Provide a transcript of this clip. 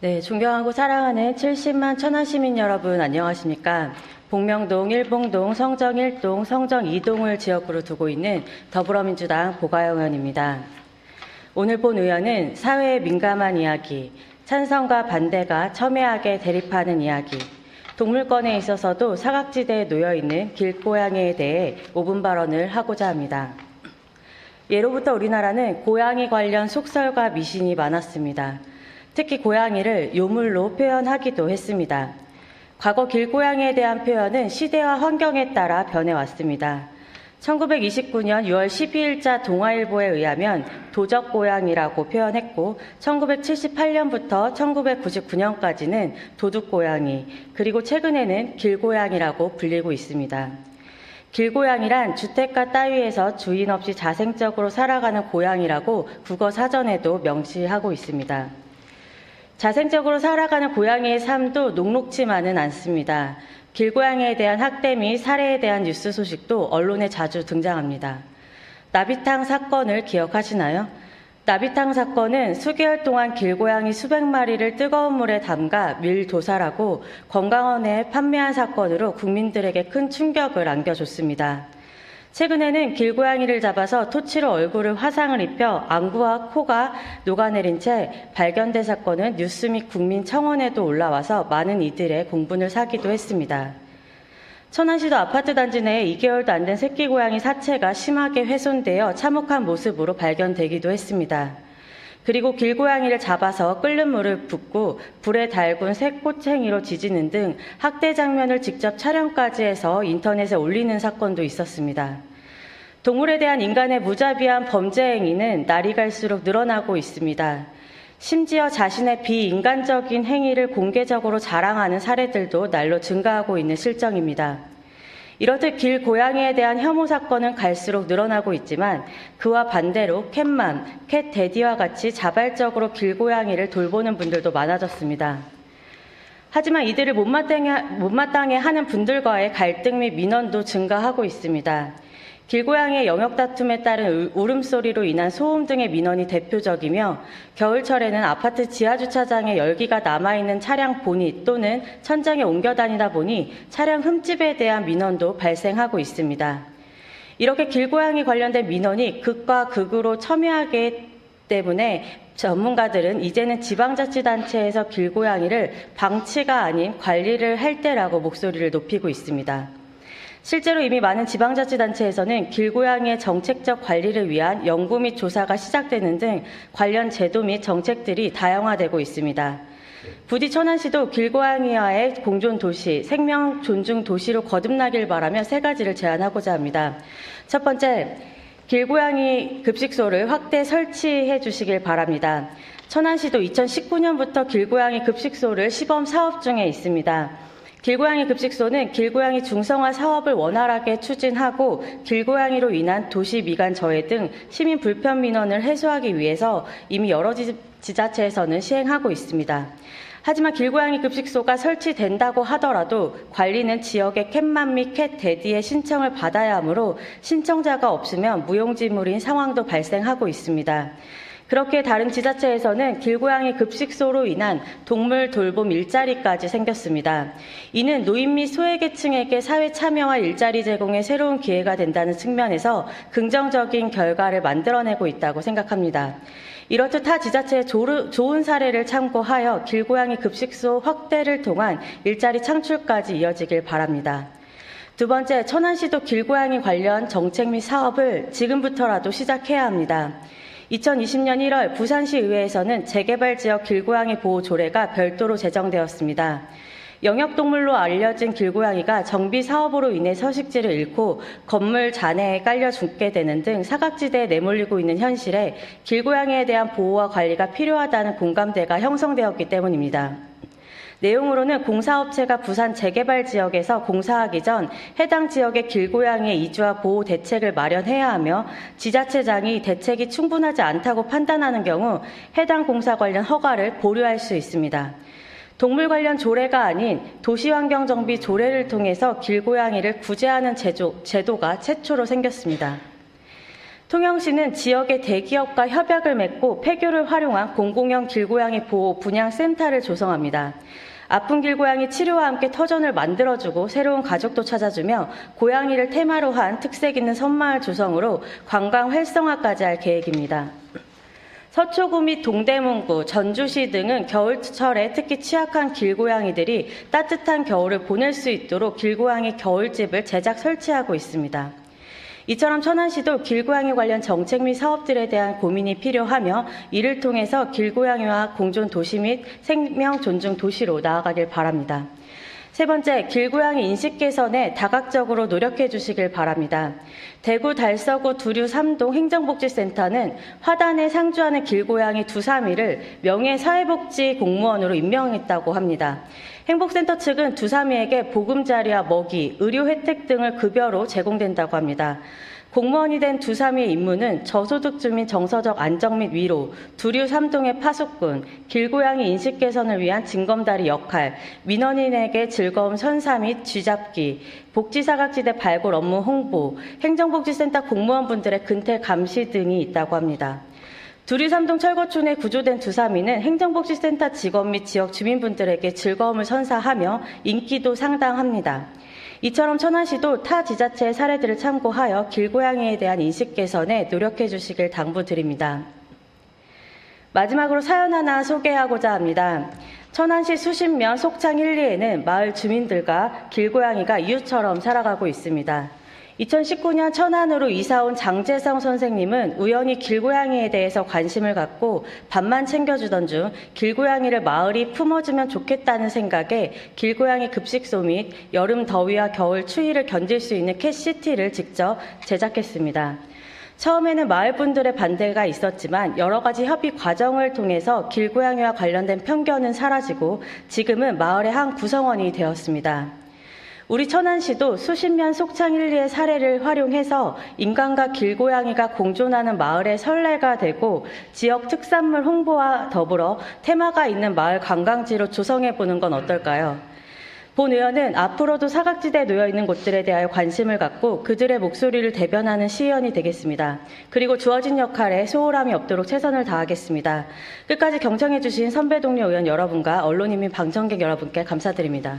네, 존경하고 사랑하는 70만 천안 시민 여러분 안녕하십니까? 복명동, 일봉동, 성정 1동, 성정 2동을 지역구로 두고 있는 더불어민주당 보가영 의원입니다. 오늘 본 의원은 사회에 민감한 이야기, 찬성과 반대가 첨예하게 대립하는 이야기, 동물권에 있어서도 사각지대에 놓여있는 길고양이에 대해 5분 발언을 하고자 합니다. 예로부터 우리나라는 고양이 관련 속설과 미신이 많았습니다. 특히 고양이를 요물로 표현하기도 했습니다. 과거 길고양이에 대한 표현은 시대와 환경에 따라 변해왔습니다. 1929년 6월 12일자 동아일보에 의하면 도적고양이라고 표현했고 1978년부터 1999년까지는 도둑고양이, 그리고 최근에는 길고양이라고 불리고 있습니다. 길고양이란 주택가 따위에서 주인 없이 자생적으로 살아가는 고양이라고 국어사전에도 명시하고 있습니다. 자생적으로 살아가는 고양이의 삶도 녹록지만은 않습니다. 길고양이에 대한 학대 및 살해에 대한 뉴스 소식도 언론에 자주 등장합니다. 나비탕 사건을 기억하시나요? 나비탕 사건은 수개월 동안 길고양이 수백 마리를 뜨거운 물에 담가 밀도살하고 건강원에 판매한 사건으로 국민들에게 큰 충격을 안겨줬습니다. 최근에는 길고양이를 잡아서 토치로 얼굴을 화상을 입혀 안구와 코가 녹아내린 채 발견된 사건은 뉴스 및 국민청원에도 올라와서 많은 이들의 공분을 사기도 했습니다. 천안시도 아파트 단지 내에 2개월도 안 된 새끼 고양이 사체가 심하게 훼손되어 참혹한 모습으로 발견되기도 했습니다. 그리고 길고양이를 잡아서 끓는 물을 붓고 불에 달군 새꼬챙이로 지지는 등 학대 장면을 직접 촬영까지 해서 인터넷에 올리는 사건도 있었습니다. 동물에 대한 인간의 무자비한 범죄 행위는 날이 갈수록 늘어나고 있습니다. 심지어 자신의 비인간적인 행위를 공개적으로 자랑하는 사례들도 날로 증가하고 있는 실정입니다. 이렇듯 길고양이에 대한 혐오 사건은 갈수록 늘어나고 있지만 그와 반대로 캣맘, 캣데디와 같이 자발적으로 길고양이를 돌보는 분들도 많아졌습니다. 하지만 이들을 못마땅해 하는 분들과의 갈등 및 민원도 증가하고 있습니다. 길고양이의 영역 다툼에 따른 울음소리로 인한 소음 등의 민원이 대표적이며 겨울철에는 아파트 지하주차장에 열기가 남아있는 차량 보닛 또는 천장에 옮겨 다니다 보니 차량 흠집에 대한 민원도 발생하고 있습니다. 이렇게 길고양이 관련된 민원이 극과 극으로 첨예하기 때문에 전문가들은 이제는 지방자치단체에서 길고양이를 방치가 아닌 관리를 할 때라고 목소리를 높이고 있습니다. 실제로 이미 많은 지방자치단체에서는 길고양이의 정책적 관리를 위한 연구 및 조사가 시작되는 등 관련 제도 및 정책들이 다양화되고 있습니다. 부디 천안시도 길고양이와의 공존 도시, 생명 존중 도시로 거듭나길 바라며 세 가지를 제안하고자 합니다. 첫 번째, 길고양이 급식소를 확대 설치해 주시길 바랍니다. 천안시도 2019년부터 길고양이 급식소를 시범 사업 중에 있습니다. 길고양이 급식소는 길고양이 중성화 사업을 원활하게 추진하고 길고양이로 인한 도시 미관 저해 등 시민 불편 민원을 해소하기 위해서 이미 여러 지자체에서는 시행하고 있습니다. 하지만 길고양이 급식소가 설치된다고 하더라도 관리는 지역의 캣맘 및 캣데디의 신청을 받아야 하므로 신청자가 없으면 무용지물인 상황도 발생하고 있습니다. 그렇게 다른 지자체에서는 길고양이 급식소로 인한 동물 돌봄 일자리까지 생겼습니다. 이는 노인 및 소외계층에게 사회 참여와 일자리 제공의 새로운 기회가 된다는 측면에서 긍정적인 결과를 만들어내고 있다고 생각합니다. 이렇듯 타 지자체의 좋은 사례를 참고하여 길고양이 급식소 확대를 통한 일자리 창출까지 이어지길 바랍니다. 두 번째, 천안시도 길고양이 관련 정책 및 사업을 지금부터라도 시작해야 합니다. 2020년 1월 부산시 의회에서는 재개발지역 길고양이 보호 조례가 별도로 제정되었습니다. 영역동물로 알려진 길고양이가 정비 사업으로 인해 서식지를 잃고 건물 잔해에 깔려 죽게 되는 등 사각지대에 내몰리고 있는 현실에 길고양이에 대한 보호와 관리가 필요하다는 공감대가 형성되었기 때문입니다. 내용으로는 공사업체가 부산 재개발 지역에서 공사하기 전 해당 지역의 길고양이의 이주와 보호 대책을 마련해야 하며 지자체장이 대책이 충분하지 않다고 판단하는 경우 해당 공사 관련 허가를 보류할 수 있습니다. 동물 관련 조례가 아닌 도시환경정비 조례를 통해서 길고양이를 구제하는 제도가 최초로 생겼습니다. 통영시는 지역의 대기업과 협약을 맺고 폐교를 활용한 공공형 길고양이 보호 분양센터를 조성합니다. 아픈 길고양이 치료와 함께 터전을 만들어주고 새로운 가족도 찾아주며 고양이를 테마로 한 특색 있는 섬마을 조성으로 관광 활성화까지 할 계획입니다. 서초구 및 동대문구, 전주시 등은 겨울철에 특히 취약한 길고양이들이 따뜻한 겨울을 보낼 수 있도록 길고양이 겨울집을 제작 설치하고 있습니다. 이처럼 천안시도 길고양이 관련 정책 및 사업들에 대한 고민이 필요하며 이를 통해서 길고양이와 공존 도시 및 생명 존중 도시로 나아가길 바랍니다. 세 번째, 길고양이 인식 개선에 다각적으로 노력해 주시길 바랍니다. 대구 달서구 두류 3동 행정복지센터는 화단에 상주하는 길고양이 두사미를 명예사회복지 공무원으로 임명했다고 합니다. 행복센터 측은 두사미에게 보금자리와 먹이, 의료 혜택 등을 급여로 제공된다고 합니다. 공무원이 된 두사미의 임무는 저소득 주민 정서적 안정 및 위로, 두류 3동의 파수꾼, 길고양이 인식 개선을 위한 징검다리 역할, 민원인에게 즐거움 선사 및 쥐잡기, 복지사각지대 발굴 업무 홍보, 행정복지센터 공무원분들의 근태 감시 등이 있다고 합니다. 두류 3동 철거촌에 구조된 두사미는 행정복지센터 직원 및 지역 주민분들에게 즐거움을 선사하며 인기도 상당합니다. 이처럼 천안시도 타 지자체의 사례들을 참고하여 길고양이에 대한 인식 개선에 노력해 주시길 당부드립니다. 마지막으로 사연 하나 소개하고자 합니다. 천안시 수신면 속창 1, 2에는 마을 주민들과 길고양이가 이웃처럼 살아가고 있습니다. 2019년 천안으로 이사온 장재성 선생님은 우연히 길고양이에 대해서 관심을 갖고 밥만 챙겨주던 중 길고양이를 마을이 품어주면 좋겠다는 생각에 길고양이 급식소 및 여름 더위와 겨울 추위를 견딜 수 있는 캣시티를 직접 제작했습니다. 처음에는 마을 분들의 반대가 있었지만 여러 가지 협의 과정을 통해서 길고양이와 관련된 편견은 사라지고 지금은 마을의 한 구성원이 되었습니다. 우리 천안시도 수십년 속창 1, 2의 사례를 활용해서 인간과 길고양이가 공존하는 마을의 선례가 되고 지역 특산물 홍보와 더불어 테마가 있는 마을 관광지로 조성해보는 건 어떨까요? 본 의원은 앞으로도 사각지대에 놓여있는 곳들에 대하여 관심을 갖고 그들의 목소리를 대변하는 시의원이 되겠습니다. 그리고 주어진 역할에 소홀함이 없도록 최선을 다하겠습니다. 끝까지 경청해주신 선배 동료 의원 여러분과 언론인 및 방청객 여러분께 감사드립니다.